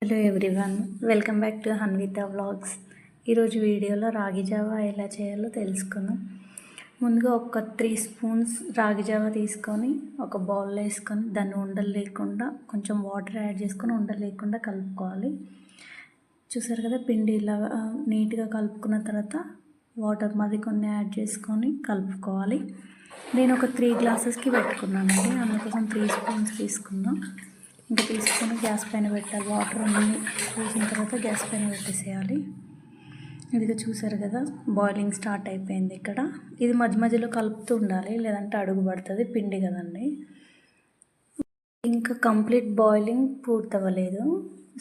Hello everyone, welcome back to Hanvitha vlogs. ఈరోజు వీడియోలో రాగి జావా ఎలా చేయాలో తెలుసుకుందాం. ముందుగా ఒక 3 స్పూన్స్ రాగి జావా తీసుకొని ఒక బౌల్లో వేసుకొని దాన్ని ఉండలు లేకుండా కొంచెం వాటర్ యాడ్ చేసుకొని ఉండలు లేకుండా కలుపుకోవాలి. చూసారు కదా, పిండి ఇలా నీట్గా కలుపుకున్న తర్వాత వాటర్ మరి కొన్ని యాడ్ చేసుకొని కలుపుకోవాలి. నేను ఒక 3 గ్లాసెస్కి పెట్టుకున్నానండి, అందుకోసం 3 స్పూన్స్ తీసుకున్నాం. ఇంకా తీసుకొని గ్యాస్ పైన పెట్టాలి. వాటర్ అన్నీ పోసిన తర్వాత గ్యాస్ పైన పెట్టేసేయాలి. ఇదిగా చూసారు కదా, బాయిలింగ్ స్టార్ట్ అయిపోయింది. ఇక్కడ ఇది మధ్య మధ్యలో కలుపుతూ ఉండాలి, లేదంటే అడుగు పడుతుంది, పిండి కదండి. ఇంకా కంప్లీట్ బాయిలింగ్ పూర్తవ్వలేదు,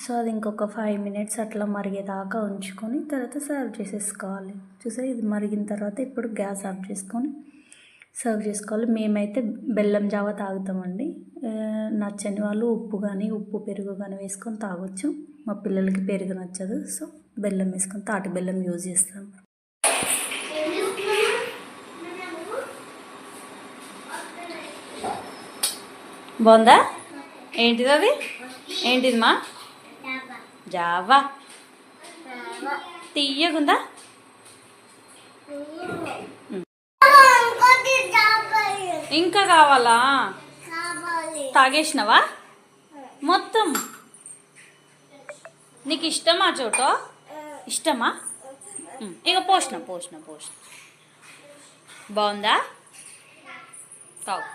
సో అది ఇంకొక 5 మినిట్స్ అట్లా మరిగేదాకా ఉంచుకొని తర్వాత సర్వ్ చేసేసుకోవాలి. చూసారు, ఇది మరిగిన తర్వాత ఇప్పుడు గ్యాస్ ఆఫ్ చేసుకొని సర్వ్ చేసుకోవాలి. మేమైతే బెల్లం జావా తాగుతామండి. నచ్చని వాళ్ళు ఉప్పు పెరుగు కానీ వేసుకొని తాగొచ్చు. మా పిల్లలకి పెరుగు నచ్చదు, సో బెల్లం వేసుకొని తాటి బెల్లం యూజ్ చేస్తాం. బాగుందా? ఏంటిది అది? ఏంటిది మా జావా? తీయగుందా? ఇంకా కావాలా? తాగేసినవా మొత్తం? నీకు ఇష్టమా చోటో? ఇష్టమా? ఇక పోసిన బాగుందా? తాగు.